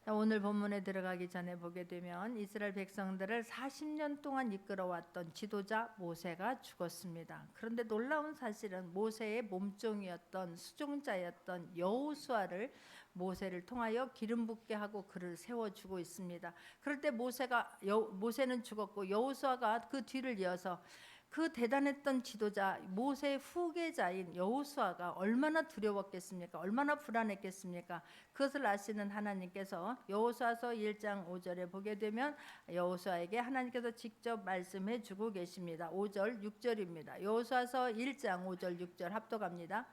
오늘 본문에 들어가기 전에 보게 되면 이스라엘 백성들을 40년 동안 이끌어왔던 지도자 모세가 죽었습니다. 그런데 놀라운 사실은 모세의 몸종이었던 수종자였던 여호수아를 모세를 통하여 기름 붓게 하고 그를 세워주고 있습니다. 그럴 때 모세는 죽었고 여호수아가 그 뒤를 이어서 그 대단했던 지도자 모세의 후계자인 여호수아가 얼마나 두려웠겠습니까? 얼마나 불안했겠습니까? 그것을 아시는 하나님께서 여호수아서 1장 5절에 보게 되면 여호수아에게 하나님께서 직접 말씀해 주고 계십니다. 5절 6절입니다. 여호수아서 1장 5절 6절 합독합니다.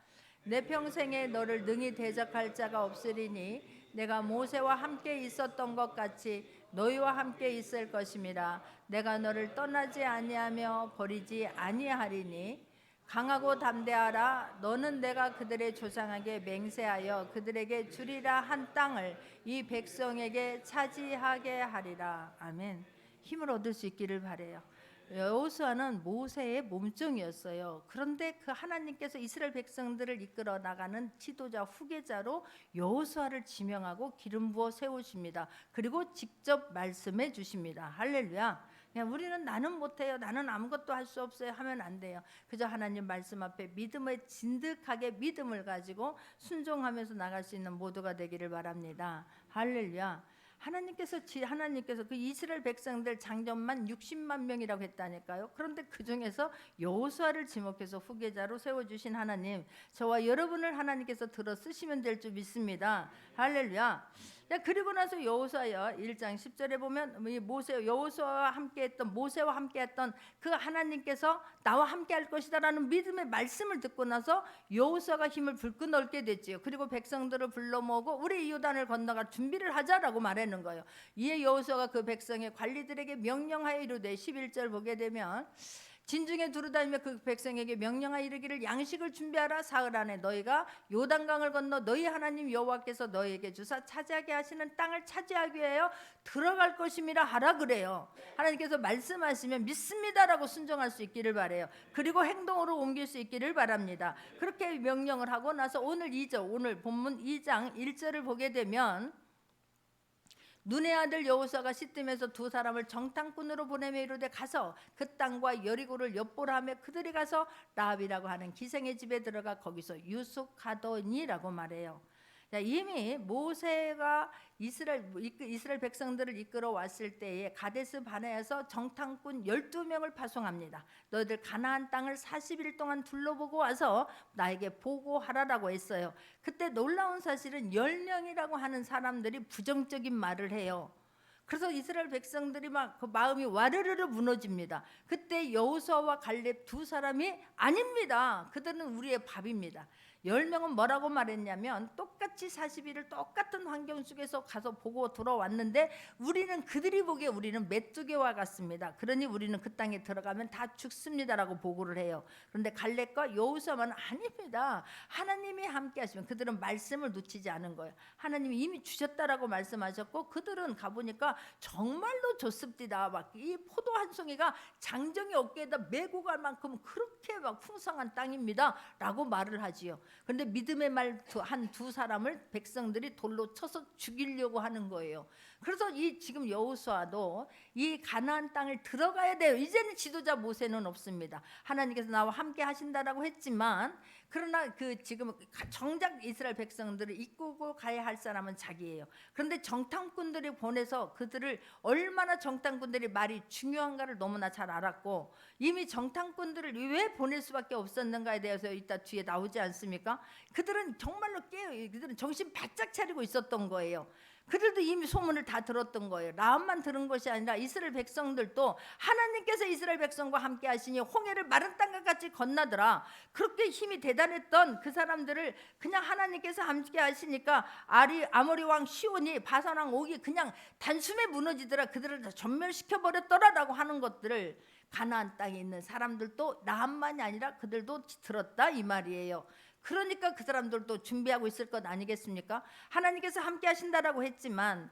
내 평생에 너를 능히 대적할 자가 없으리니 내가 모세와 함께 있었던 것 같이 너희와 함께 있을 것임이라. 내가 너를 떠나지 아니하며 버리지 아니하리니 강하고 담대하라. 너는 내가 그들의 조상에게 맹세하여 그들에게 주리라 한 땅을 이 백성에게 차지하게 하리라. 아멘. 힘을 얻을 수 있기를 바라요. 여호수아는 모세의 몸종이었어요. 그런데 그 하나님께서 이스라엘 백성들을 이끌어 나가는 지도자 후계자로 여호수아를 지명하고 기름 부어 세우십니다. 그리고 직접 말씀해 주십니다. 할렐루야. 그냥 우리는 나는 못해요, 나는 아무것도 할 수 없어요 하면 안 돼요. 그저 하나님 말씀 앞에 믿음의 진득하게 믿음을 가지고 순종하면서 나갈 수 있는 모두가 되기를 바랍니다. 할렐루야. 하나님께서 그 이스라엘 백성들 장전만 60만 명이라고 했다니까요. 그런데 그 중에서 여호수아를 지목해서 후계자로 세워주신 하나님, 저와 여러분을 하나님께서 들어 쓰시면 될 줄 믿습니다. 할렐루야. 그리고 나서 여호수아요 1장 10절에 보면 모세와 함께했던 그 하나님께서 나와 함께할 것이다라는 믿음의 말씀을 듣고 나서 여호수아가 힘을 불끈 얻게 됐지요. 그리고 백성들을 불러 모으고 우리 요단을 건너갈 준비를 하자라고 말하는 거예요. 이에 여호수아가 그 백성의 관리들에게 명령하여 이르되 11절 보게 되면 진중에 두루다니며 그 백성에게 명령하여 이르기를 양식을 준비하라. 사흘 안에 너희가 요단강을 건너 너희 하나님 여호와께서 너희에게 주사 차지하게 하시는 땅을 차지하기 위하여 들어갈 것임이라 하라 그래요. 하나님께서 말씀하시면 믿습니다라고 순종할 수 있기를 바라요. 그리고 행동으로 옮길 수 있기를 바랍니다. 그렇게 명령을 하고 나서 오늘 본문 2장 1절을 보게 되면 눈의 아들 여호수아가 씻으면서 두 사람을 정탐꾼으로 보내며 이르되 가서 그 땅과 여리고를 엿보라 하며 그들이 가서 라합이라고 하는 기생의 집에 들어가 거기서 유숙하더니라고 말해요. 이미 모세가 이스라엘 백성들을 이끌어 왔을 때에 가데스 바네아에서 정탐꾼 12명을 파송합니다. 너희들 가나안 땅을 40일 동안 둘러보고 와서 나에게 보고하라라고 했어요. 그때 놀라운 사실은 10명이라고 하는 사람들이 부정적인 말을 해요. 그래서 이스라엘 백성들이 막 그 마음이 와르르르 무너집니다. 그때 여호수아와 갈렙 두 사람이 아닙니다. 그들은 우리의 밥입니다. 10명은 뭐라고 말했냐면 똑같이 40일을 똑같은 환경 속에서 가서 보고 돌아왔는데 그들이 보기에 우리는 메뚜기와 같습니다. 그러니 우리는 그 땅에 들어가면 다 죽습니다라고 보고를 해요. 그런데 갈렙과 여호수아만 아닙니다. 하나님이 함께 하시면 그들은 말씀을 놓치지 않은 거예요. 하나님이 이미 주셨다라고 말씀하셨고 그들은 가보니까 정말로 좋습니다. 막 이 포도 한 송이가 장정이 어깨에다 메고 갈 만큼 그렇게 막 풍성한 땅입니다 라고 말을 하지요. 그런데 믿음의 말 한 두 사람을 백성들이 돌로 쳐서 죽이려고 하는 거예요. 그래서 지금 여호수아도 이 가나안 땅을 들어가야 돼요. 이제는 지도자 모세는 없습니다. 하나님께서 나와 함께 하신다라고 했지만 그러나 지금 정작 이스라엘 백성들을 이끌고 가야 할 사람은 자기예요. 그런데 정탐꾼들이 보내서 그들을 얼마나 정탐꾼들이 말이 중요한가를 너무나 잘 알았고 이미 정탐꾼들을 왜 보낼 수밖에 없었는가에 대해서 이따 뒤에 나오지 않습니까? 그들은 정말로 그들은 정신 바짝 차리고 있었던 거예요. 그들도 이미 소문을 다 들었던 거예요. 라합만 들은 것이 아니라 이스라엘 백성들도 하나님께서 이스라엘 백성과 함께 하시니 홍해를 마른 땅과 같이 건너더라. 그렇게 힘이 대단했던 그 사람들을 그냥 하나님께서 함께 하시니까 아모리 왕 시온이 바산 왕 옥이 그냥 단숨에 무너지더라. 그들을 다 전멸시켜 버렸더라라고 하는 것들을 가나안 땅에 있는 사람들도 라합만이 아니라 그들도 들었다 이 말이에요. 그러니까 그 사람들도 준비하고 있을 것 아니겠습니까? 하나님께서 함께 하신다라고 했지만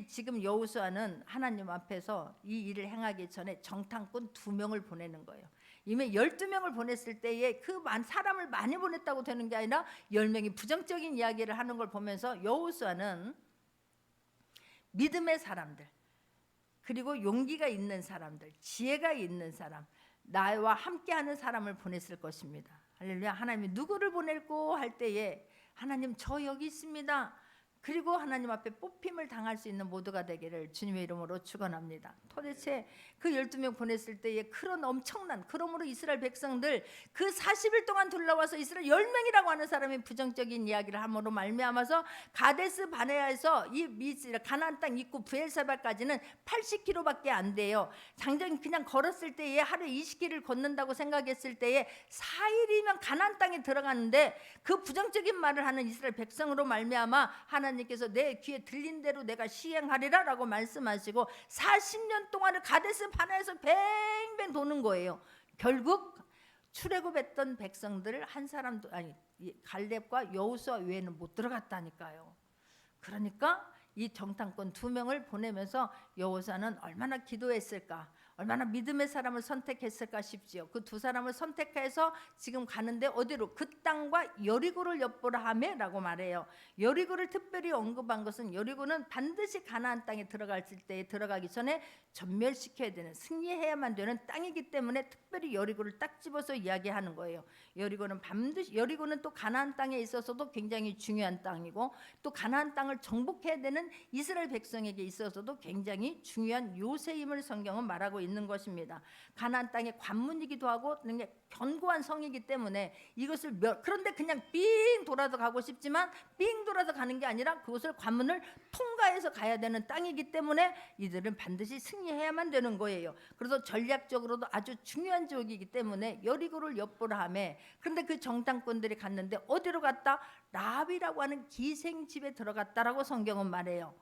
지금 여호수아는 하나님 앞에서 이 일을 행하기 전에 정탐꾼 2명을 보내는 거예요. 이미 12명을 보냈을 때에 사람을 많이 보냈다고 되는 게 아니라 10명이 부정적인 이야기를 하는 걸 보면서 여호수아는 믿음의 사람들, 그리고 용기가 있는 사람들, 지혜가 있는 사람, 나와 함께하는 사람을 보냈을 것입니다. 할렐루야. 하나님이 누구를 보낼고 할 때에 하나님 저 여기 있습니다. 그리고 하나님 앞에 뽑힘을 당할 수 있는 모두가 되기를 주님의 이름으로 축원합니다. 도대체 그 12명 보냈을 때에 그런 엄청난, 그러므로 이스라엘 백성들 그 40일 동안 둘러와서 이스라엘 10명이라고 하는 사람이 부정적인 이야기를 함으로 말미암아서 가데스 바네아에서 이 가나안 땅 입구 브엘사바까지는 80km밖에 안 돼요. 장정 그냥 걸었을 때에 하루에 20km를 걷는다고 생각했을 때에 4일이면 가나안 땅에 들어가는데 그 부정적인 말을 하는 이스라엘 백성으로 말미암아 하나님께서 내 귀에 들린 대로 내가 시행하리라 라고 말씀하시고 40년 동안을 가데스 바네아에서 뱅뱅 도는 거예요. 결국 출애굽했던 백성들 한 사람도 아니 갈렙과 여호수아 외에는 못 들어갔다니까요. 그러니까 이 정탐꾼 2명을 보내면서 여호수아는 얼마나 기도했을까, 얼마나 믿음의 사람을 선택했을까 싶지요. 그 2사람을 선택해서 지금 가는데 어디로? 그 땅과 여리고를 엿보라 하매라고 말해요. 여리고를 특별히 언급한 것은 여리고는 반드시 가나안 땅에 들어갔을 때 들어가기 전에 전멸시켜야 되는, 승리해야만 되는 땅이기 때문에 특별히 여리고를 딱 집어서 이야기하는 거예요. 여리고는 반드시, 여리고는 또 가나안 땅에 있어서도 굉장히 중요한 땅이고 또 가나안 땅을 정복해야 되는 이스라엘 백성에게 있어서도 굉장히 중요한 요새임을 성경은 말하고 있는 것입니다. 가나안 땅의 관문이기도 하고 견고한 성이기 때문에 이것을 그런데 그냥 삥 돌아서 가고 싶지만 삥 돌아서 가는 게 아니라 그것을 관문을 통과해서 가야 되는 땅이기 때문에 이들은 반드시 승리해야만 되는 거예요. 그래서 전략적으로도 아주 중요한 지역이기 때문에 여리고를 엿보라 하매, 그런데 그 정탐꾼들이 갔는데 어디로 갔다? 라합이라고 하는 기생집에 들어갔다라고 성경은 말해요.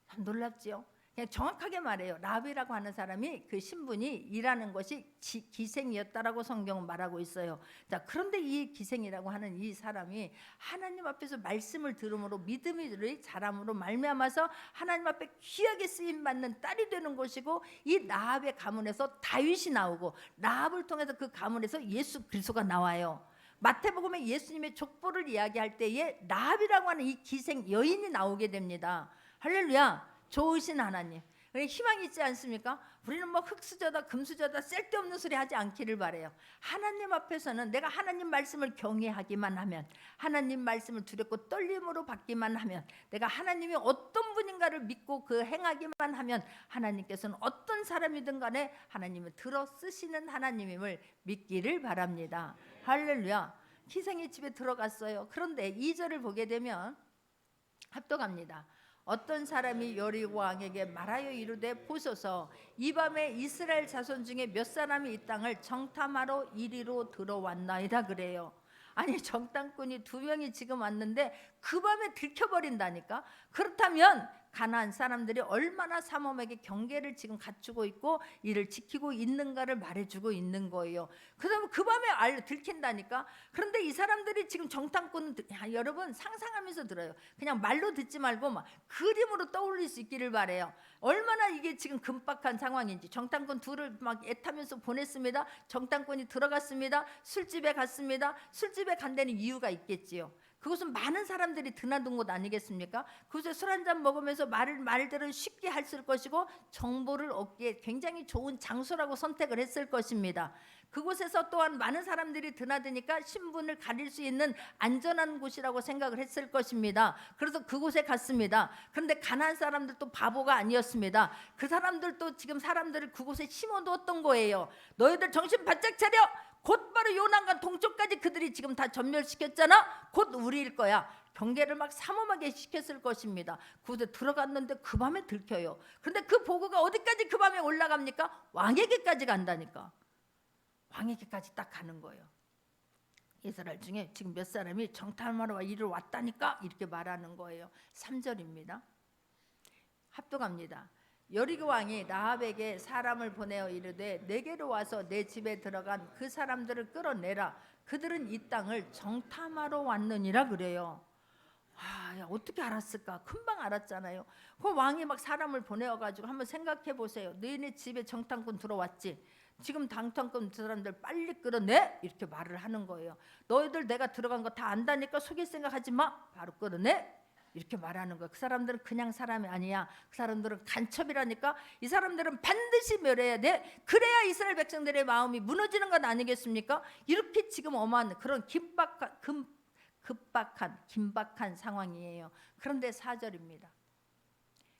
참 놀랍지요. 그냥 정확하게 말해요. 라합이라고 하는 사람이 그 신분이 일하는 것이 기생이었다라고 성경은 말하고 있어요. 자, 그런데 이 기생이라고 하는 이 사람이 하나님 앞에서 말씀을 들음으로 믿음이 자람으로 말미암아서 하나님 앞에 귀하게 쓰임 받는 딸이 되는 것이고, 이 라합의 가문에서 다윗이 나오고 라합을 통해서 그 가문에서 예수 그리스도가 나와요. 마태복음에 예수님의 족보를 이야기할 때에 라합이라고 하는 이 기생 여인이 나오게 됩니다. 할렐루야. 좋으신 하나님, 희망이 있지 않습니까? 우리는 뭐 흙수저다 금수저다 쓸데없는 소리 하지 않기를 바래요. 하나님 앞에서는 내가 하나님 말씀을 경외하기만 하면, 하나님 말씀을 두렵고 떨림으로 받기만 하면, 내가 하나님이 어떤 분인가를 믿고 그 행하기만 하면 하나님께서는 어떤 사람이든 간에 하나님은 들어 쓰시는 하나님임을 믿기를 바랍니다. 할렐루야. 기생의 집에 들어갔어요. 그런데 2절을 보게 되면 합독합니다. 어떤 사람이 여리고 왕에게 말하여 이르되 보소서, 이 밤에 이스라엘 자손 중에 몇 사람이 이 땅을 정탐하러 이리로 들어왔나이다 그래요. 아니, 정탐꾼이 2명이 지금 왔는데 그 밤에 들켜버린다니까. 그렇다면 가나안 사람들이 얼마나 삼엄하게 경계를 지금 갖추고 있고 이를 지키고 있는가를 말해주고 있는 거예요. 그다음에 그 밤에 들킨다니까. 그런데 이 사람들이 지금 정탐꾼은 여러분 상상하면서 들어요. 그냥 말로 듣지 말고 막 그림으로 떠올릴 수 있기를 바래요. 얼마나 이게 지금 급박한 상황인지. 정탐꾼 2를 막 애타면서 보냈습니다. 정탐꾼이 들어갔습니다. 술집에 갔습니다. 술집에 간 데는 이유가 있겠지요. 그것은 많은 사람들이 드나든 곳 아니겠습니까? 그곳에 술 한잔 먹으면서 말들을 쉽게 했을 것이고 정보를 얻기에 굉장히 좋은 장소라고 선택을 했을 것입니다. 그곳에서 또한 많은 사람들이 드나드니까 신분을 가릴 수 있는 안전한 곳이라고 생각을 했을 것입니다. 그래서 그곳에 갔습니다. 그런데 가나안 사람들도 바보가 아니었습니다. 그 사람들도 지금 사람들을 그곳에 심어두었던 거예요. 너희들 정신 바짝 차려! 곧바로 요단강 동쪽까지 그들이 지금 다 전멸시켰잖아. 곧 우리일 거야. 경계를 막 삼엄하게 시켰을 것입니다. 그곳에 들어갔는데 그 밤에 들켜요. 그런데 그 보고가 어디까지 그 밤에 올라갑니까? 왕에게까지 간다니까. 왕에게까지 딱 가는 거예요. 이스라엘 중에 지금 몇 사람이 정탐하러 이리로 왔다니까 이렇게 말하는 거예요. 3절입니다. 합독합니다. 여리고 왕이 라합에게 사람을 보내어 이르되 내게로 와서 내 집에 들어간 그 사람들을 끌어내라. 그들은 이 땅을 정탐하러 왔느니라 그래요. 야, 어떻게 알았을까? 금방 알았잖아요. 그 왕이 막 사람을 보내어가지고 한번 생각해 보세요. 너희네 집에 정탐꾼 들어왔지? 지금 정탐꾼 사람들 빨리 끌어내! 이렇게 말을 하는 거예요. 너희들 내가 들어간 거 다 안다니까 속일 생각하지 마. 바로 끌어내! 이렇게 말하는 거야. 그 사람들은 그냥 사람이 아니야. 그 사람들은 간첩이라니까. 이 사람들은 반드시 멸해야 돼. 그래야 이스라엘 백성들의 마음이 무너지는 것 아니겠습니까? 이렇게 지금 어마한 그런 긴박한 상황이에요. 그런데 4절입니다.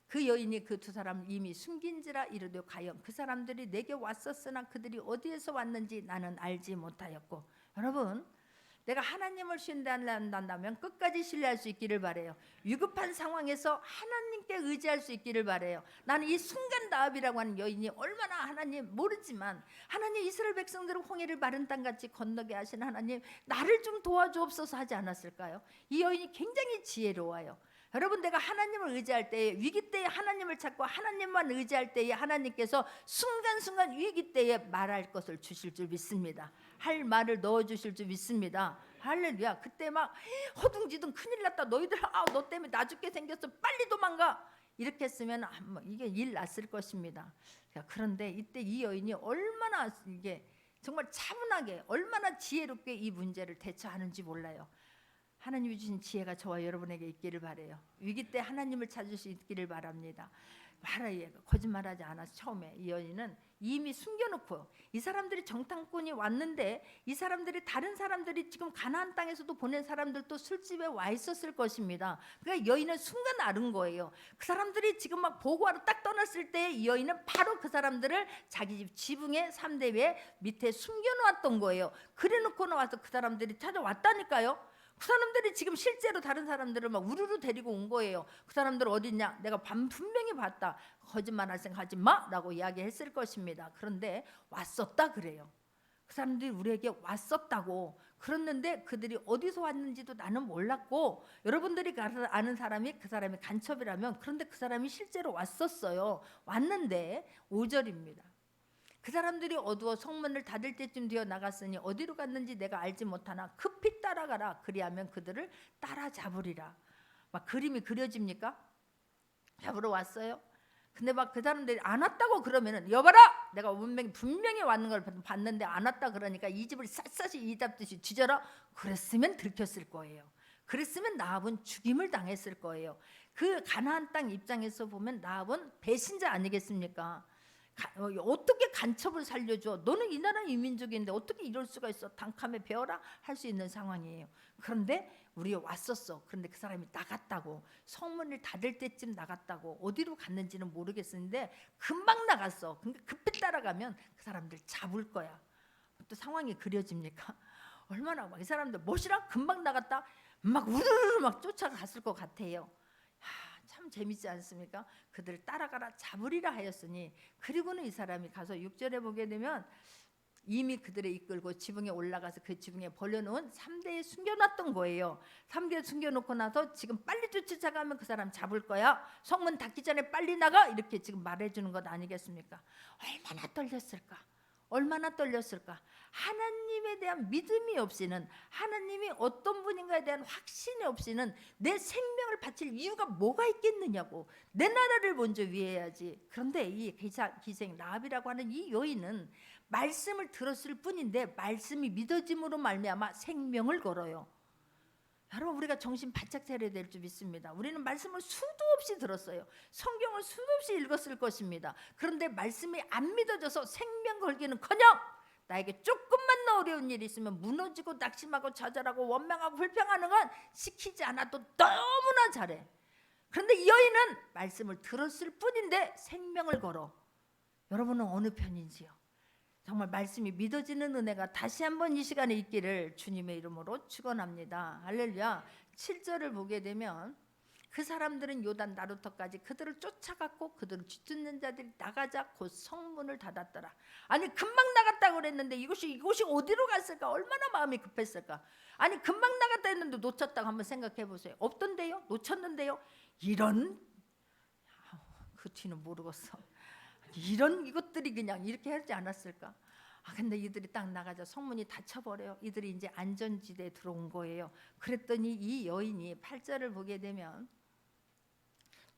그 여인이 그 두 사람 이미 숨긴지라 이르되 가염 그 사람들이 내게 왔었으나 그들이 어디에서 왔는지 나는 알지 못하였고. 여러분, 내가 하나님을 신뢰한다면 끝까지 신뢰할 수 있기를 바래요. 위급한 상황에서 하나님께 의지할 수 있기를 바래요. 나는 이 순간 라합이라고 하는 여인이 얼마나 하나님 모르지만 하나님 이스라엘 백성들을 홍해를 마른 땅같이 건너게 하신 하나님 나를 좀 도와주옵소서 하지 않았을까요? 이 여인이 굉장히 지혜로워요. 여러분, 내가 하나님을 의지할 때에, 위기 때에 하나님을 찾고 하나님만 의지할 때에 하나님께서 순간순간 위기 때에 말할 것을 주실 줄 믿습니다. 할 말을 넣어주실 줄 믿습니다. 할렐루야. 그때 막 허둥지둥 큰일 났다, 너희들 너 때문에 나 죽게 생겼어, 빨리 도망가, 이렇게 했으면 이게 일 났을 것입니다. 그런데 이때 이 여인이 얼마나 이게 정말 차분하게 얼마나 지혜롭게 이 문제를 대처하는지 몰라요. 하나님이 주신 지혜가 저와 여러분에게 있기를 바래요. 위기 때 하나님을 찾을 수 있기를 바랍니다. 거짓말하지 않아서 처음에 이 여인은 이미 숨겨놓고, 이 사람들이 정탐꾼이 왔는데 이 사람들이 다른 사람들이 지금 가나안 땅에서도 보낸 사람들도 술집에 와 있었을 것입니다. 그러니까 여인은 순간 아는 거예요. 그 사람들이 지금 막 보고하러 딱 떠났을 때 이 여인은 바로 그 사람들을 자기 집 지붕의 3대 밑에 숨겨놓았던 거예요. 그래놓고 나와서 그 사람들이 찾아왔다니까요. 그 사람들이 지금 실제로 다른 사람들을 막 우르르 데리고 온 거예요. 그 사람들 어디 있냐? 내가 분명히 봤다. 거짓말할 생각하지 마! 라고 이야기했을 것입니다. 그런데 왔었다 그래요. 그 사람들이 우리에게 왔었다고. 그랬는데 그들이 어디서 왔는지도 나는 몰랐고, 여러분들이 아는 사람이 그 사람이 간첩이라면, 그런데 그 사람이 실제로 왔었어요. 왔는데 5절입니다. 그 사람들이 어두워 성문을 닫을 때쯤 되어 나갔으니 어디로 갔는지 내가 알지 못하나 급히 따라가라. 그리하면 그들을 따라잡으리라. 막 그림이 그려집니까? 잡으러 왔어요. 근데 막 그 사람들이 안 왔다고 그러면은, 여봐라, 내가 분명히 왔는 걸 봤는데 안 왔다 그러니까 이 집을 샅샅이 이잡듯이 뒤져라. 그랬으면 들켰을 거예요. 그랬으면 라합은 죽임을 당했을 거예요. 그 가나안 땅 입장에서 보면 라합은 배신자 아니겠습니까? 어떻게 간첩을 살려줘? 너는 이 나라 이민족인데 어떻게 이럴 수가 있어? 단칼에 베어라 할 수 있는 상황이에요. 그런데 우리가 왔었어. 그런데 그 사람이 나갔다고, 성문을 닫을 때쯤 나갔다고, 어디로 갔는지는 모르겠는데 금방 나갔어. 그러니까 급히 따라가면 그 사람들 잡을 거야. 또 상황이 그려집니까? 얼마나 막 이 사람들 멋이라 금방 나갔다 막 우르르 막 쫓아갔을 것 같아요. 참 재밌지 않습니까? 그들을 따라가라 잡으리라 하였으니, 그리고는 이 사람이 가서 6절에 보게 되면 이미 그들을 이끌고 지붕에 올라가서 그 지붕에 벌려놓은 3대에 숨겨놨던 거예요. 3대에 숨겨놓고 나서 지금 빨리 쫓아가면 그 사람 잡을 거야. 성문 닫기 전에 빨리 나가, 이렇게 지금 말해주는 것 아니겠습니까? 얼마나 떨렸을까? 얼마나 떨렸을까? 하나님에 대한 믿음이 없이는, 하나님이 어떤 분인가에 대한 확신이 없이는 내 생명을 바칠 이유가 뭐가 있겠느냐고. 내 나라를 먼저 위해야지. 그런데 이 기생 라합이라고 하는 이 여인은 말씀을 들었을 뿐인데 말씀이 믿어짐으로 말미암아 생명을 걸어요. 여러분, 우리가 정신 바짝 차려야 될 줄 믿습니다. 우리는 말씀을 수도 없이 들었어요. 성경을 수도 없이 읽었을 것입니다. 그런데 말씀이 안 믿어져서 생명 걸기는커녕 나에게 조금만 더 어려운 일이 있으면 무너지고 낙심하고 좌절하고 원망하고 불평하는 건 시키지 않아도 너무나 잘해. 그런데 이 여인은 말씀을 들었을 뿐인데 생명을 걸어. 여러분은 어느 편인지요? 정말 말씀이 믿어지는 은혜가 다시 한번 이 시간에 있기를 주님의 이름으로 축원합니다. 할렐루야. 7절을 보게 되면 그 사람들은 요단 나루터까지 그들을 쫓아갔고 그들을 뒤쫓는 자들이 나가자 곧 성문을 닫았더라. 아니, 금방 나갔다고 그랬는데 이곳이 어디로 갔을까? 얼마나 마음이 급했을까? 아니, 금방 나갔다 했는데 놓쳤다고 한번 생각해 보세요. 없던데요? 놓쳤는데요? 이런, 그 뒤는 모르겠어. 이런 이것들이 그냥 이렇게 하지 않았을까? 근데 이들이 딱 나가자 성문이 닫혀버려요. 이들이 이제 안전지대에 들어온 거예요. 그랬더니 이 여인이 8절을 보게 되면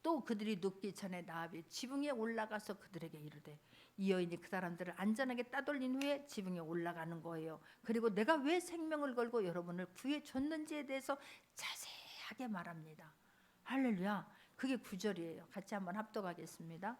또 그들이 눕기 전에 라합이 지붕에 올라가서 그들에게 이르되, 이 여인이 그 사람들을 안전하게 따돌린 후에 지붕에 올라가는 거예요. 그리고 내가 왜 생명을 걸고 여러분을 구해줬는지에 대해서 자세하게 말합니다. 할렐루야. 그게 9절이에요. 같이 한번 합독하겠습니다.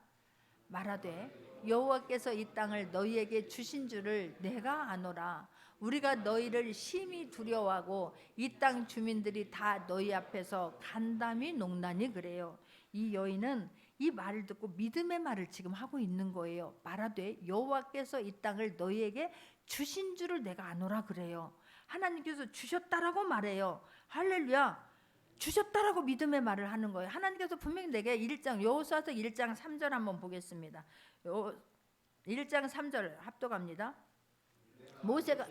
말하되 여호와께서 이 땅을 너희에게 주신 줄을 내가 아노라. 우리가 너희를 심히 두려워하고 이 땅 주민들이 다 너희 앞에서 간담이 농나니 그래요. 이 여인은 이 말을 듣고 믿음의 말을 지금 하고 있는 거예요. 말하되 여호와께서 이 땅을 너희에게 주신 줄을 내가 아노라 그래요. 하나님께서 주셨다라고 말해요. 할렐루야. 주셨다라고 믿음의 말을 하는 거예요. 하나님께서 분명히 내게 1장 여호수아서 1장 3절 한번 보겠습니다. 1장 3절 합독합니다. 모세가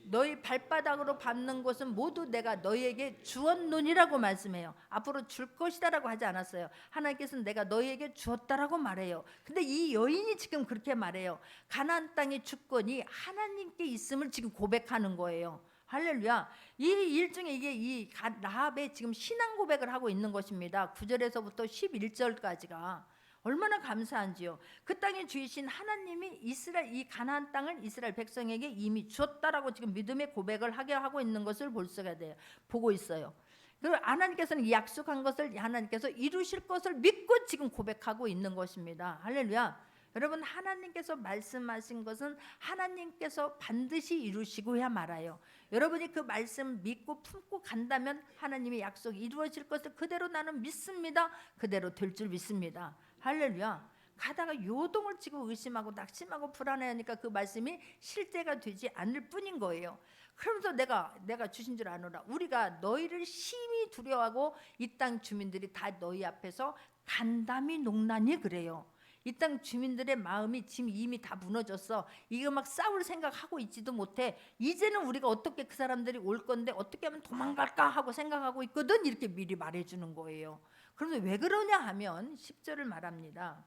너희 발바닥으로 밟는 곳은 모두 내가 너희에게 주었노니라고 말씀해요. 앞으로 줄 것이다라고 하지 않았어요. 하나님께서는 내가 너희에게 주었다라고 말해요. 근데 이 여인이 지금 그렇게 말해요. 가나안 땅의 주권이 하나님께 있음을 지금 고백하는 거예요. 할렐루야. 이 일종의 이게 이 라합의 지금 신앙 고백을 하고 있는 것입니다. 9절에서부터 11절까지가 얼마나 감사한지요. 그 땅의 주이신 하나님이 이스라엘 이 가나안 땅을 이스라엘 백성에게 이미 주었다라고 지금 믿음의 고백을 하게 하고 있는 것을 볼 수가 돼요. 보고 있어요. 그리고 하나님께서는 이 약속한 것을 하나님께서 이루실 것을 믿고 지금 고백하고 있는 것입니다. 할렐루야. 여러분 하나님께서 말씀하신 것은 하나님께서 반드시 이루시고야 말아요. 여러분이 그 말씀 믿고 품고 간다면 하나님의 약속이 이루어질 것을 그대로 나는 믿습니다. 그대로 될 줄 믿습니다. 할렐루야. 가다가 요동을 치고 의심하고 낙심하고 불안해하니까 그 말씀이 실제가 되지 않을 뿐인 거예요. 그러면서 내가 주신 줄 아노라. 우리가 너희를 심히 두려워하고 이 땅 주민들이 다 너희 앞에서 간담이 농나니 그래요. 이 땅 주민들의 마음이 지금 이미 다 무너졌어. 이거 막 싸울 생각하고 있지도 못해. 이제는 우리가 어떻게 그 사람들이 올 건데 어떻게 하면 도망갈까 하고 생각하고 있거든. 이렇게 미리 말해주는 거예요. 그런데 왜 그러냐 하면 10절을 말합니다.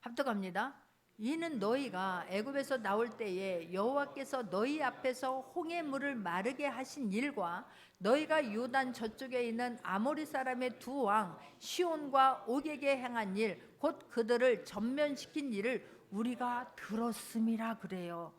합독합니다. 이는 너희가 애굽에서 나올 때에 여호와께서 너희 앞에서 홍해 물을 마르게 하신 일과 너희가 요단 저쪽에 있는 아모리 사람의 두 왕 시온과 옥에게 행한 일 곧 그들을 전면시킨 일을 우리가 들었음이라 그래요.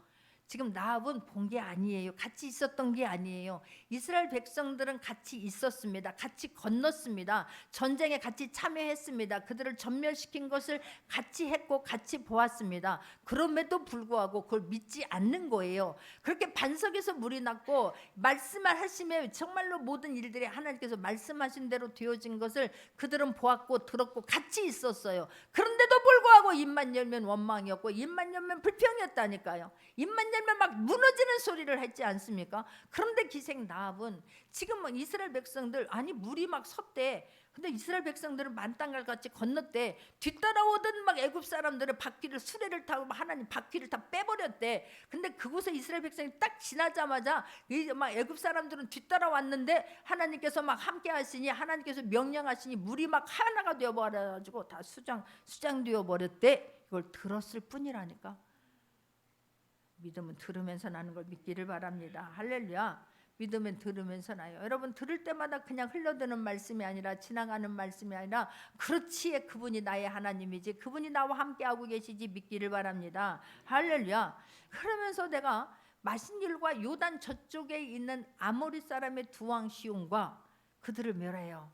지금 라합은 본 게 아니에요. 같이 있었던 게 아니에요. 이스라엘 백성들은 같이 있었습니다. 같이 건넜습니다. 전쟁에 같이 참여했습니다. 그들을 전멸시킨 것을 같이 했고 같이 보았습니다. 그럼에도 불구하고 그걸 믿지 않는 거예요. 그렇게 반석에서 물이 났고 말씀을 하시며 정말로 모든 일들이 하나님께서 말씀하신 대로 되어진 것을 그들은 보았고 들었고 같이 있었어요. 그런데도 불구하고 입만 열면 원망이었고 입만 열면 불평이었다니까요. 입만 열면 막 무너지는 소리를 했지 않습니까? 그런데 기생 라합은 지금 이스라엘 백성들 아니 물이 막 섰대. 근데 이스라엘 백성들은 만땅갈 같이 건넜대. 뒤따라오던 막 애굽 사람들은 바퀴를 수레를 타고 하나님 바퀴를 다 빼버렸대. 근데 그곳에 이스라엘 백성이 딱 지나자마자 막 애굽 사람들은 뒤따라왔는데 하나님께서 막 함께 하시니 하나님께서 명령하시니 물이 막 하나가 되어버려가지고 다 수장되어 버렸대. 이걸 들었을 뿐이라니까. 믿음은 들으면서 나는 걸 믿기를 바랍니다. 할렐루야. 믿으면 들으면서 나요. 여러분 들을 때마다 그냥 흘러드는 말씀이 아니라 지나가는 말씀이 아니라 그렇지에 그분이 나의 하나님이지 그분이 나와 함께하고 계시지 믿기를 바랍니다. 할렐루야. 그러면서 내가 마신길과 요단 저쪽에 있는 아모리 사람의 두 왕 시온과 그들을 멸해요.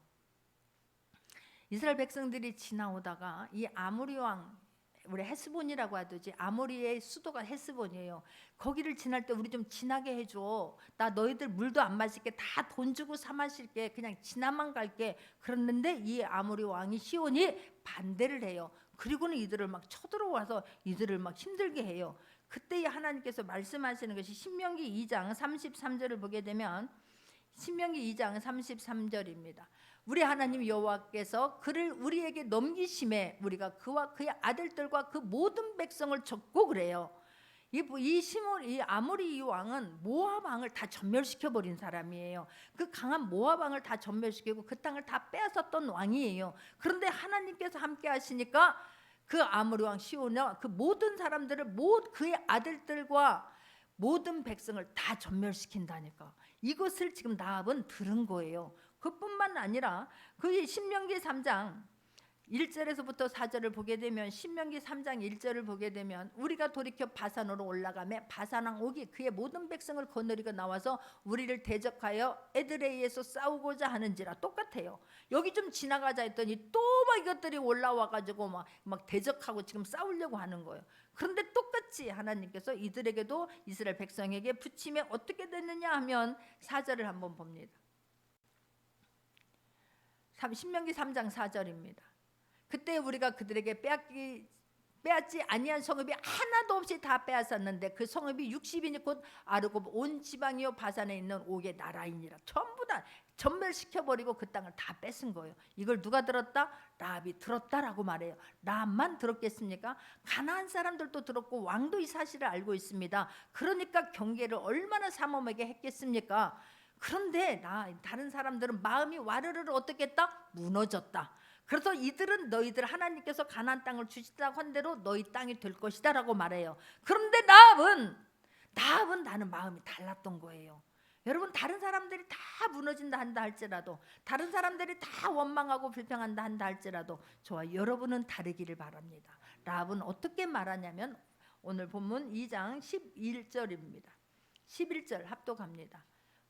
이스라엘 백성들이 지나오다가 이 아모리 왕 우리 헤스본이라고 하듯이 아모리의 수도가 헤스본이에요. 거기를 지날 때 우리 좀 지나게 해줘. 나 너희들 물도 안 마실게. 다 돈 주고 사 마실게. 그냥 지나만 갈게. 그랬는데 이 아모리 왕이 시온이 반대를 해요. 그리고는 이들을 막 쳐들어와서 이들을 막 힘들게 해요. 그때 하나님께서 말씀하시는 것이 신명기 2장 33절을 보게 되면 신명기 2장 33절입니다. 우리 하나님 여호와께서 그를 우리에게 넘기심에 우리가 그와 그의 아들들과 그 모든 백성을 쳤고 그래요. 이 아모리 이 왕은 모압 왕을 다 전멸시켜 버린 사람이에요. 그 강한 모압 왕을 다 전멸시키고 그 땅을 다 빼앗았던 왕이에요. 그런데 하나님께서 함께 하시니까 그 아모리 왕 시온과 그 모든 사람들을 그의 아들들과 모든 백성을 다 전멸시킨다니까. 이것을 지금 라합은 들은 거예요. 그뿐만 아니라 그 신명기 3장 1절에서부터 4절을 보게 되면 신명기 3장 1절을 보게 되면 우리가 돌이켜 바산으로 올라가매 바산왕 옥이 그의 모든 백성을 거느리고 나와서 우리를 대적하여 에드레이에서 싸우고자 하는지라. 똑같아요. 여기 좀 지나가자 했더니 또 막 이것들이 올라와 가지고 막 대적하고 지금 싸우려고 하는 거예요. 그런데 똑같이 하나님께서 이들에게도 이스라엘 백성에게 붙임에 어떻게 됐느냐 하면 4절을 한번 봅니다. 신명기 3장 4절입니다. 그때 우리가 그들에게 빼앗지 아니한 성읍이 하나도 없이 다 빼앗았는데 그 성읍이 60인이 곧 아르곱 온 지방이요 바산에 있는 옥의 나라이니라. 전부 다 전멸시켜버리고 그 땅을 다 뺏은 거예요. 이걸 누가 들었다? 라합이 들었다라고 말해요. 라합만 들었겠습니까? 가나안 사람들도 들었고 왕도 이 사실을 알고 있습니다. 그러니까 경계를 얼마나 삼엄하게 했겠습니까? 그런데 다른 사람들은 마음이 와르르 어떻게 했다? 무너졌다. 그래서 이들은 너희들 하나님께서 가나안 땅을 주시다고 한 대로 너희 땅이 될 것이다 라고 말해요. 그런데 라합은 나는 마음이 달랐던 거예요. 여러분, 다른 사람들이 다 무너진다 한다 할지라도, 다른 사람들이 다 원망하고 불평한다 한다 할지라도 저와 여러분은 다르기를 바랍니다. 라합은 어떻게 말하냐면 오늘 본문 2장 11절입니다. 11절 합독합니다.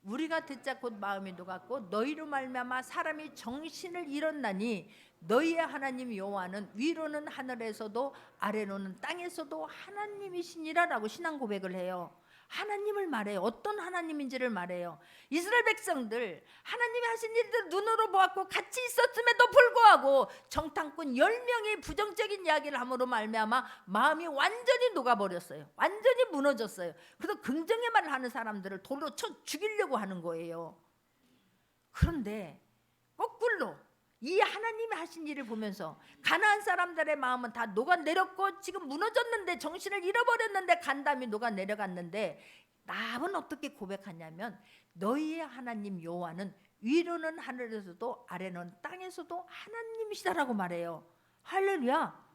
우리가 듣자 곧 마음이 녹았고 너희로 말미암아 사람이 정신을 잃었나니 너희의 하나님 여호와는 위로는 하늘에서도 아래로는 땅에서도 하나님이시니라 라고 신앙 고백을 해요. 하나님을 말해요. 어떤 하나님인지를 말해요. 이스라엘 백성들 하나님이 하신 일들 눈으로 보았고 같이 있었음에도 불구하고 정탐꾼 10명이 부정적인 이야기를 함으로 말미암아 마음이 완전히 녹아버렸어요. 완전히 무너졌어요. 그래서 긍정의 말을 하는 사람들을 돌로 쳐 죽이려고 하는 거예요. 그런데 거꾸로 이 하나님이 하신 일을 보면서 가나안 사람들의 마음은 다 녹아내렸고 지금 무너졌는데 정신을 잃어버렸는데 간담이 녹아내려갔는데 라합은 어떻게 고백하냐면 너희의 하나님 여호와는 위로는 하늘에서도 아래는 땅에서도 하나님이시다라고 말해요. 할렐루야.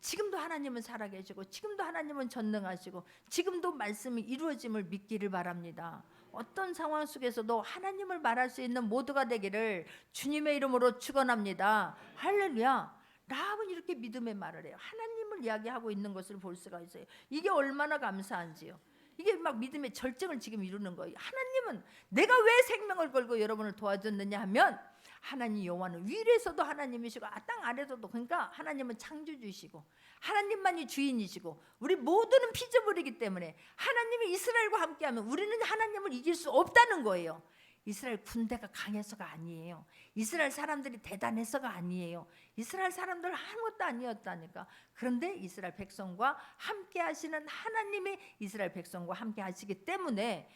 지금도 하나님은 살아계시고 지금도 하나님은 전능하시고 지금도 말씀이 이루어짐을 믿기를 바랍니다. 어떤 상황 속에서도 하나님을 말할 수 있는 모두가 되기를 주님의 이름으로 축원합니다. 할렐루야. 라합은 이렇게 믿음의 말을 해요. 하나님을 이야기하고 있는 것을 볼 수가 있어요. 이게 얼마나 감사한지요. 이게 막 믿음의 절정을 지금 이루는 거예요. 하나님은 내가 왜 생명을 걸고 여러분을 도와줬느냐 하면 하나님 여호와는 위에서도 하나님이시고 땅 아래서도, 그러니까 하나님은 창조주이시고 하나님만이 주인이시고 우리 모두는 피조물이기 때문에 하나님이 이스라엘과 함께하면 우리는 하나님을 이길 수 없다는 거예요. 이스라엘 군대가 강해서가 아니에요. 이스라엘 사람들이 대단해서가 아니에요. 이스라엘 사람들 아무것도 아니었다니까. 그런데 이스라엘 백성과 함께 하시는 하나님이 이스라엘 백성과 함께 하시기 때문에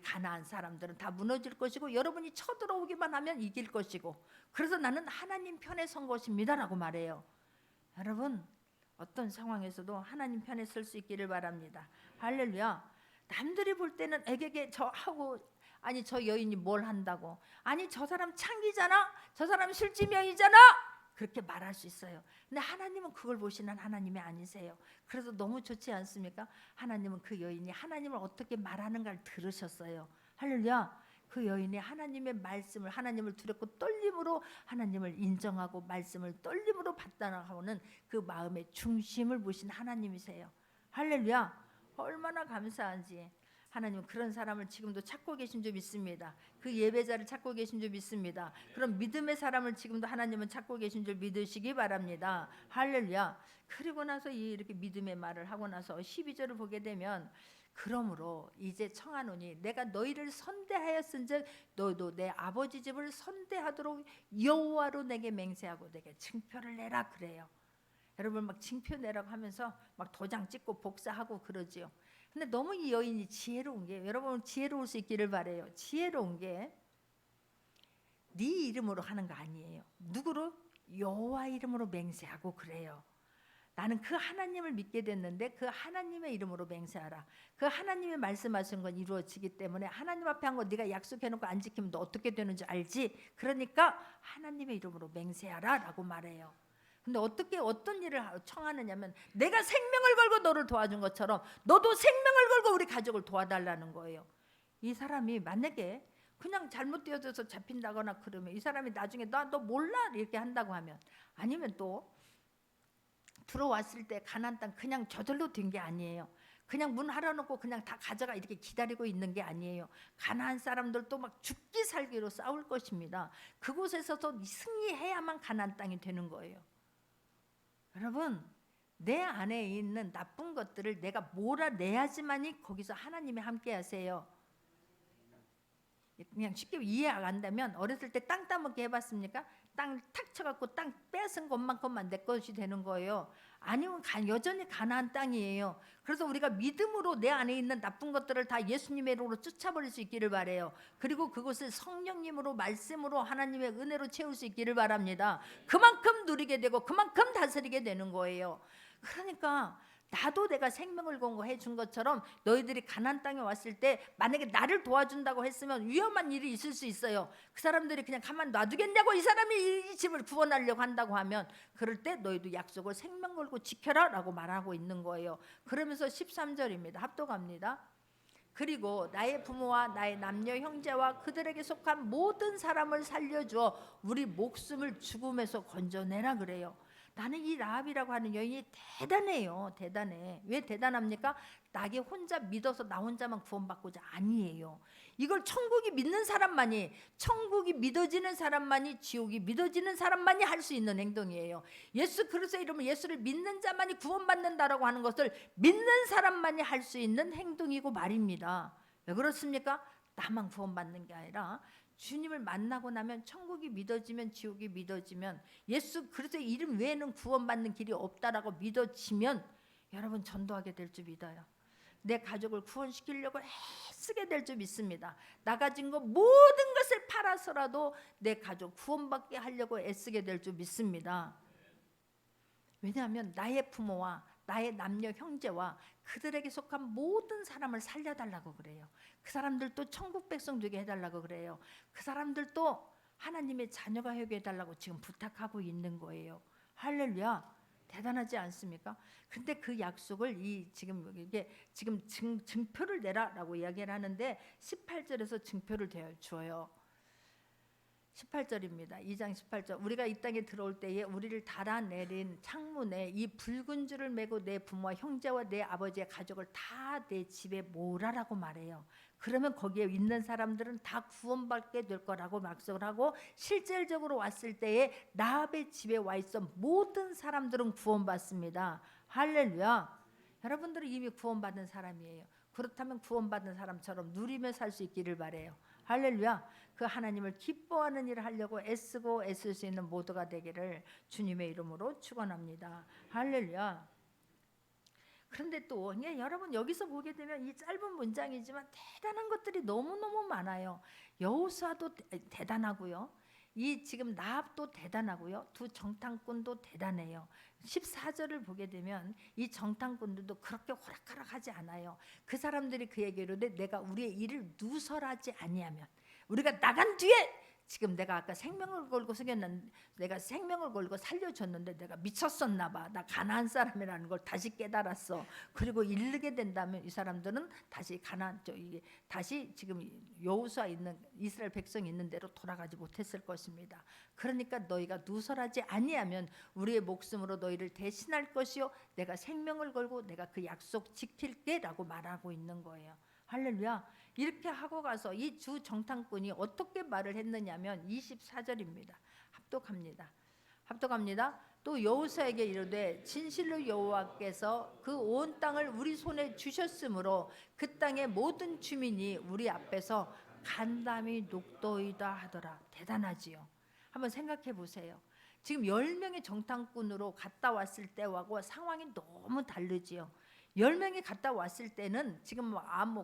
가나안 사람들은 다 무너질 것이고 여러분이 쳐들어오기만 하면 이길 것이고, 그래서 나는 하나님 편에 선 것입니다 라고 말해요. 여러분, 어떤 상황에서도 하나님 편에 설 수 있기를 바랍니다. 할렐루야. 남들이 볼 때는 애게게 저 여인이 뭘 한다고, 아니 저 사람 창기잖아, 저 사람 술지명이잖아, 그렇게 말할 수 있어요. 근데 하나님은 그걸 보시는 하나님이 아니세요. 그래서 너무 좋지 않습니까? 하나님은 그 여인이 하나님을 어떻게 말하는가를 들으셨어요. 할렐루야. 그 여인이 하나님의 말씀을, 하나님을 두렵고 떨림으로 하나님을 인정하고 말씀을 떨림으로 받아나가는 그 마음의 중심을 보신 하나님이세요. 할렐루야. 얼마나 감사한지. 하나님은 그런 사람을 지금도 찾고 계신 줄 믿습니다. 그 예배자를 찾고 계신 줄 믿습니다. 그런 믿음의 사람을 지금도 하나님은 찾고 계신 줄 믿으시기 바랍니다. 할렐루야. 그리고 나서 이렇게 믿음의 말을 하고 나서 12절을 보게 되면 그러므로 이제 청하노니 내가 너희를 선대하였은즉 너도 내 아버지 집을 선대하도록 여호와로 내게 맹세하고 내게 징표를 내라 그래요. 여러분 막 징표 내라고 하면서 막 도장 찍고 복사하고 그러지요. 근데 너무 이 여인이 지혜로운 게, 여러분 지혜로울 수 있기를 바래요. 지혜로운 게 네 이름으로 하는 거 아니에요. 누구로? 여호와 이름으로 맹세하고 그래요. 나는 그 하나님을 믿게 됐는데 그 하나님의 이름으로 맹세하라. 그 하나님이 말씀하신 건 이루어지기 때문에 하나님 앞에 한 거 네가 약속해놓고 안 지키면 너 어떻게 되는지 알지? 그러니까 하나님의 이름으로 맹세하라 라고 말해요. 근데 어떤 일을 청하느냐면 내가 생명을 걸고 너를 도와준 것처럼 너도 생명을 걸고 우리 가족을 도와달라는 거예요. 이 사람이 만약에 그냥 잘못 뛰어들어서 잡힌다거나 그러면 이 사람이 나중에 너 몰라 이렇게 한다고 하면, 아니면 또 들어왔을 때 가나안 땅 그냥 저절로 된 게 아니에요. 그냥 문 열어놓고 그냥 다 가져가 이렇게 기다리고 있는 게 아니에요. 가나안 사람들도 막 죽기 살기로 싸울 것입니다. 그곳에서도 승리해야만 가나안 땅이 되는 거예요. 여러분, 내 안에 있는 나쁜 것들을 내가 몰아내야지만이 거기서 하나님이 함께 하세요. 그냥 쉽게 이해 안 간다면, 어렸을 때 땅 따먹기 해봤습니까? 땅 탁 쳐갖고 땅 뺏은 것만큼만 내 것이 되는 거예요. 아니면 여전히 가나안 땅이에요. 그래서 우리가 믿음으로 내 안에 있는 나쁜 것들을 다 예수님의 이름으로 쫓아버릴 수 있기를 바래요. 그리고 그것을 성령님으로, 말씀으로, 하나님의 은혜로 채울 수 있기를 바랍니다. 그만큼 누리게 되고 그만큼 다스리게 되는 거예요. 그러니까 나도 내가 생명을 건 거 해준 것처럼 너희들이 가나안 땅에 왔을 때 만약에 나를 도와준다고 했으면 위험한 일이 있을 수 있어요. 그 사람들이 그냥 가만 놔두겠냐고, 이 사람이 이 집을 구원하려고 한다고 하면, 그럴 때 너희도 약속을 생명 걸고 지켜라 라고 말하고 있는 거예요. 그러면서 13절입니다. 합독합니다. 그리고 나의 부모와 나의 남녀 형제와 그들에게 속한 모든 사람을 살려주어 우리 목숨을 죽음에서 건져내라 그래요. 나는 이 라합이라고 하는 여인이 대단해요. 대단해. 왜 대단합니까? 나게 혼자 믿어서 나 혼자만 구원받고자 아니에요. 이걸 천국이 믿는 사람만이, 천국이 믿어지는 사람만이, 지옥이 믿어지는 사람만이 할 수 있는 행동이에요. 예수 그리스도의 이름으로 예수를 믿는 자만이 구원받는다라고 하는 것을 믿는 사람만이 할 수 있는 행동이고 말입니다. 왜 그렇습니까? 나만 구원받는 게 아니라 주님을 만나고 나면 천국이 믿어지면, 지옥이 믿어지면, 예수 그리스도의 이름 외에는 구원받는 길이 없다라고 믿어지면 여러분 전도하게 될 줄 믿어요. 내 가족을 구원시키려고 애쓰게 될 줄 믿습니다. 나 가진 거 모든 것을 팔아서라도 내 가족 구원받게 하려고 애쓰게 될 줄 믿습니다. 왜냐하면 나의 부모와 나의 남녀 형제와 그들에게 속한 모든 사람을 살려달라고 그래요. 그 사람들도 천국 백성 되게 해달라고 그래요. 그 사람들도 하나님의 자녀가 되게 해달라고 지금 부탁하고 있는 거예요. 할렐루야. 대단하지 않습니까? 근데 그 약속을 이게 지금 증표를 내라라고 이야기를 하는데 18절에서 증표를 줘요. 18절입니다. 2장 18절. 우리가 이 땅에 들어올 때에 우리를 달아내린 창문에 이 붉은 줄을 메고 내 부모와 형제와 내 아버지의 가족을 다 내 집에 모으라라고 말해요. 그러면 거기에 있는 사람들은 다 구원받게 될 거라고 약속을 하고, 실질적으로 왔을 때에 라합의 집에 와 있어 모든 사람들은 구원받습니다. 할렐루야. 여러분들은 이미 구원받은 사람이에요. 그렇다면 구원받은 사람처럼 누리며 살 수 있기를 바래요. 할렐루야. 그 하나님을 기뻐하는 일을 하려고 애쓰고 애쓸 수 있는 모두가 되기를 주님의 이름으로 축원합니다. 할렐루야. 그런데 또 여러분 여기서 보게 되면 이 짧은 문장이지만 대단한 것들이 너무너무 많아요. 여호수아도 대단하고요. 이 지금 라합도 대단하고요. 두 정탐꾼도 대단해요. 14절을 보게 되면 이 정탐꾼들도 그렇게 호락호락하지 않아요. 그 사람들이 그에게 이르되 내가 우리의 일을 누설하지 아니하면, 우리가 나간 뒤에 지금 내가 아까 생명을 걸고 속였는데, 내가 생명을 걸고 살려줬는데 내가 미쳤었나 봐. 나 가나안 사람이라는 걸 다시 깨달았어. 그리고 이르게 된다면 이 사람들은 다시 다시 지금 여호수아 있는 이스라엘 백성이 있는 대로 돌아가지 못했을 것입니다. 그러니까 너희가 누설하지 아니하면 우리의 목숨으로 너희를 대신할 것이요 내가 생명을 걸고 내가 그 약속 지킬게라고 말하고 있는 거예요. 할렐루야. 이렇게 하고 가서 이 주 정탐꾼이 어떻게 말을 했느냐면 24절입니다. 합독합니다. 또 여호수아에게 이르되 진실로 여호와께서 그 온 땅을 우리 손에 주셨으므로 그 땅의 모든 주민이 우리 앞에서 간담이 녹도이다 하더라. 대단하지요. 한번 생각해 보세요. 지금 10명의 정탐꾼으로 갔다 왔을 때하고 상황이 너무 다르지요. 10명이 갔다 왔을 때는 지금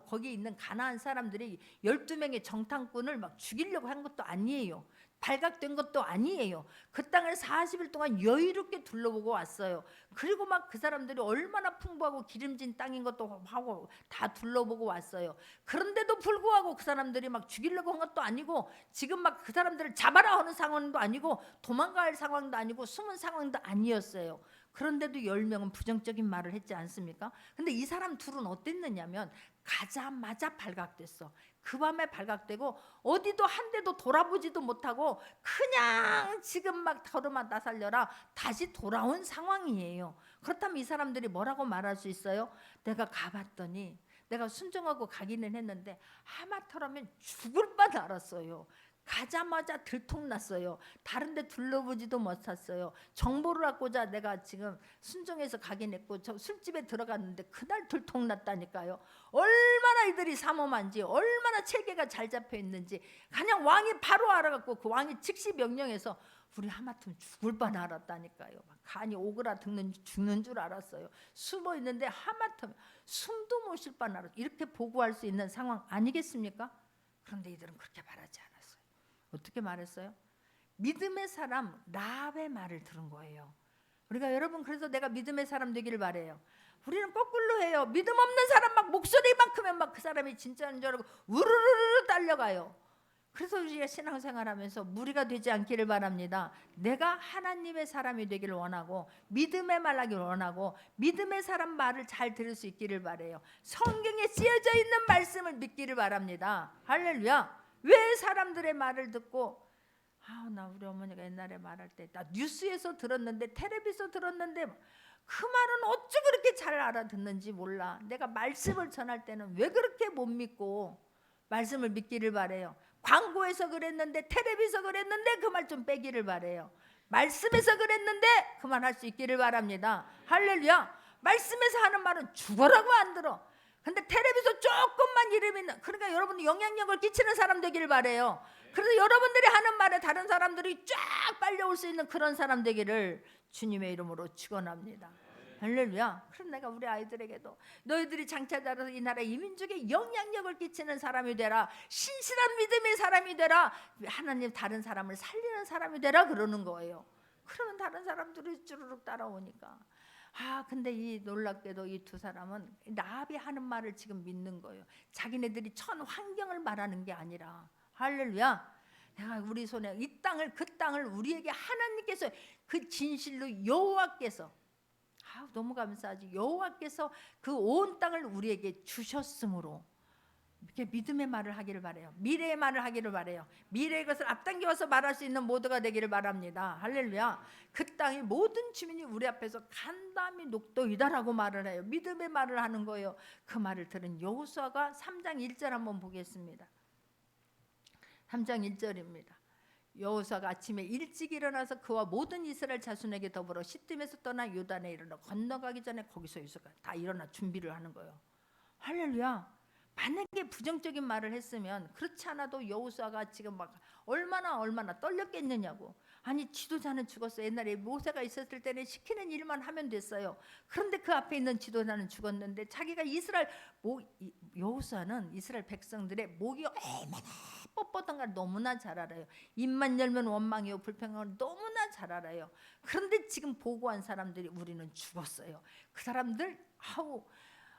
거기 있는 가나안 사람들이 12명의 정탐꾼을 막 죽이려고 한 것도 아니에요. 발각된 것도 아니에요. 그 땅을 40일 동안 여유롭게 둘러보고 왔어요. 그리고 막 그 사람들이 얼마나 풍부하고 기름진 땅인 것도 하고 다 둘러보고 왔어요. 그런데도 불구하고 그 사람들이 막 죽이려고 한 것도 아니고, 지금 막 그 사람들을 잡아라 하는 상황도 아니고, 도망갈 상황도 아니고, 숨은 상황도 아니었어요. 그런데도 10명은 부정적인 말을 했지 않습니까? 근데 이 사람 둘은 어땠느냐면 가자마자 발각됐어. 그 밤에 발각되고 어디도 한 대도 돌아보지도 못하고 그냥 지금 막 더러마 나 살려라 다시 돌아온 상황이에요. 그렇다면 이 사람들이 뭐라고 말할 수 있어요? 내가 가봤더니 내가 순종하고 가기는 했는데 하마터라면 죽을 뻔 알았어요. 가자마자 들통났어요. 다른 데 둘러보지도 못했어요. 정보를 얻고자 내가 지금 순종해서 가긴 했고 저 술집에 들어갔는데 그날 들통났다니까요. 얼마나 이들이 삼엄한지 얼마나 체계가 잘 잡혀 있는지 그냥 왕이 바로 알아갖고 그 왕이 즉시 명령해서 우리 하마터면 죽을 뻔 알았다니까요. 간이 오그라 죽는 줄 알았어요. 숨어 있는데 하마터면 숨도 못 쉴 뻔 알았어요. 이렇게 보고할 수 있는 상황 아니겠습니까? 그런데 이들은 그렇게 말하지 않았어요. 어떻게 말했어요? 믿음의 사람 라합의 말을 들은 거예요. 우리가 여러분 그래서 내가 믿음의 사람 되기를 바래요. 우리는 거꾸로 해요. 믿음 없는 사람 막 목소리만큼은 막 그 사람이 진짜인 줄 알고 우르르르 달려가요. 그래서 우리가 신앙생활하면서 무리가 되지 않기를 바랍니다. 내가 하나님의 사람이 되기를 원하고 믿음의 말하기를 원하고 믿음의 사람 말을 잘 들을 수 있기를 바래요. 성경에 쓰여져 있는 말씀을 믿기를 바랍니다. 할렐루야. 왜 사람들의 말을 듣고 나 우리 어머니가 옛날에 말할 때 나 뉴스에서 들었는데 텔레비에서 들었는데 그 말은 어찌 그렇게 잘 알아듣는지 몰라. 내가 말씀을 전할 때는 왜 그렇게 못 믿고 말씀을 믿기를 바래요. 광고에서 그랬는데 텔레비에서 그랬는데 그 말 좀 빼기를 바래요. 말씀에서 그랬는데 그만할 수 있기를 바랍니다. 할렐루야. 말씀에서 하는 말은 죽어라고 안 들어. 근데 텔레비에서 조금만 이름이 그러니까 여러분이 영향력을 끼치는 사람 되기를 바래요. 그래서 여러분들이 하는 말에 다른 사람들이 쫙 빨려올 수 있는 그런 사람 되기를 주님의 이름으로 축원합니다. 할렐루야. 그럼 내가 우리 아이들에게도 너희들이 장차 자라서 이 나라 이 민족에 영향력을 끼치는 사람이 되라. 신실한 믿음의 사람이 되라. 하나님 다른 사람을 살리는 사람이 되라 그러는 거예요. 그러면 다른 사람들이 쭈르륵 따라오니까. 근데 이 놀랍게도 이 두 사람은 라합이 하는 말을 지금 믿는 거예요. 자기네들이 천 환경을 말하는 게 아니라 할렐루야. 내가 우리 손에 이 땅을 그 땅을 우리에게 하나님께서 그 진실로 여호와께서 너무 감사하지. 여호와께서 그 온 땅을 우리에게 주셨으므로 이렇게 믿음의 말을 하기를 바래요. 미래의 말을 하기를 바래요. 미래의 것을 앞당겨서 말할 수 있는 모두가 되기를 바랍니다. 할렐루야. 그 땅의 모든 주민이 우리 앞에서 간담이 녹도이다라고 말을 해요. 믿음의 말을 하는 거예요. 그 말을 들은 여호수아가 3장 1절 한번 보겠습니다. 3장 1절입니다. 여호수아가 아침에 일찍 일어나서 그와 모든 이스라엘 자손에게 더불어 시딤에서 떠나 요단에 이르러 건너가기 전에 거기서 유수가 다 일어나 준비를 하는 거예요. 할렐루야. 만약에 부정적인 말을 했으면 그렇지 않아도 여호수아가 지금 막 얼마나 떨렸겠느냐고. 아니 지도자는 죽었어. 옛날에 모세가 있었을 때는 시키는 일만 하면 됐어요. 그런데 그 앞에 있는 지도자는 죽었는데 자기가 여호수아는 이스라엘 백성들의 목이 얼마나 뻣뻣한가 너무나 잘 알아요. 입만 열면 원망이요 불평을 너무나 잘 알아요. 그런데 지금 보고한 사람들이 우리는 죽었어요. 그 사람들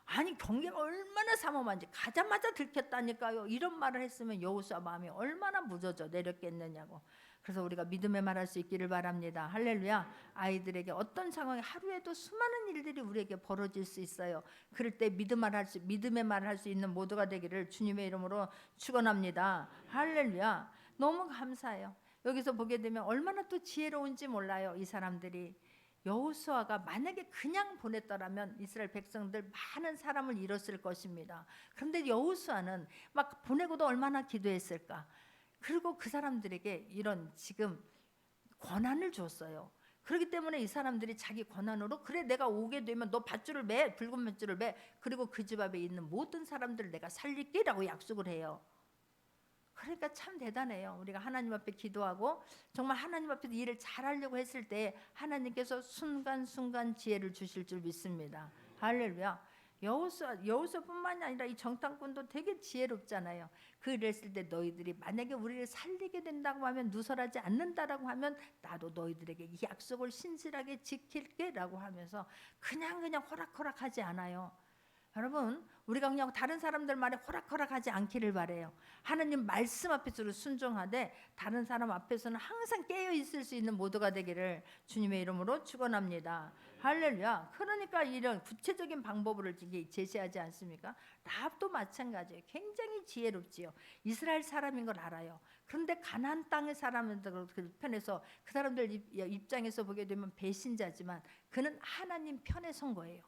아니 경계가 얼마나 삼엄한지 가자마자 들켰다니까요. 이런 말을 했으면 여호수아 마음이 얼마나 무뎌져 내렸겠느냐고. 그래서 우리가 믿음의 말할 수 있기를 바랍니다. 할렐루야. 아이들에게 어떤 상황에 하루에도 수많은 일들이 우리에게 벌어질 수 있어요. 그럴 때 믿음의 말을 할 수 있는 모두가 되기를 주님의 이름으로 축원합니다. 할렐루야. 너무 감사해요. 여기서 보게 되면 얼마나 또 지혜로운지 몰라요. 이 사람들이. 여호수아가 만약에 그냥 보냈더라면 이스라엘 백성들 많은 사람을 잃었을 것입니다. 그런데 여호수아는 막 보내고도 얼마나 기도했을까. 그리고 그 사람들에게 이런 지금 권한을 줬어요. 그렇기 때문에 이 사람들이 자기 권한으로 그래 내가 오게 되면 너 밧줄을 매 붉은 밧줄을 매 그리고 그 집 앞에 있는 모든 사람들을 내가 살릴게 라고 약속을 해요. 그러니까 참 대단해요. 우리가 하나님 앞에 기도하고 정말 하나님 앞에서 일을 잘하려고 했을 때 하나님께서 순간순간 지혜를 주실 줄 믿습니다. 할렐루야. 여호수아뿐만이 아니라 이 정탐꾼도 되게 지혜롭잖아요. 그랬을 때 너희들이 만약에 우리를 살리게 된다고 하면 누설하지 않는다라고 하면 나도 너희들에게 이 약속을 신실하게 지킬게 라고 하면서 그냥 호락호락하지 않아요. 여러분, 우리가 그냥 다른 사람들 말에 호락호락하지 않기를 바래요. 하나님 말씀 앞에서 순종하되 다른 사람 앞에서는 항상 깨어 있을 수 있는 모두가 되기를 주님의 이름으로 축원합니다. 할렐루야. 그러니까 이런 구체적인 방법을 제시하지 않습니까? 라합도 마찬가지예요. 굉장히 지혜롭지요. 이스라엘 사람인 걸 알아요. 그런데 가나안 땅의 사람들 편에서 그 사람들 입장에서 보게 되면 배신자지만 그는 하나님 편에 선 거예요.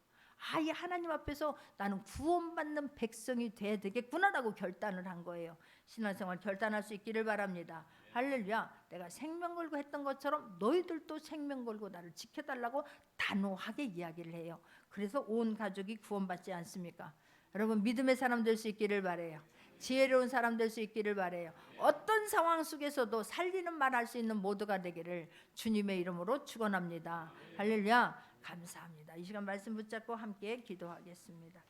이 하나님 앞에서 나는 구원받는 백성이 돼야 되겠구나라고 결단을 한 거예요. 신앙생활 결단할 수 있기를 바랍니다. 할렐루야. 내가 생명 걸고 했던 것처럼 너희들도 생명 걸고 나를 지켜달라고 단호하게 이야기를 해요. 그래서 온 가족이 구원받지 않습니까? 여러분, 믿음의 사람 될 수 있기를 바래요. 지혜로운 사람 될 수 있기를 바래요. 어떤 상황 속에서도 살리는 말 할 수 있는 모두가 되기를 주님의 이름으로 축원합니다. 할렐루야. 감사합니다. 이 시간 말씀 붙잡고 함께 기도하겠습니다.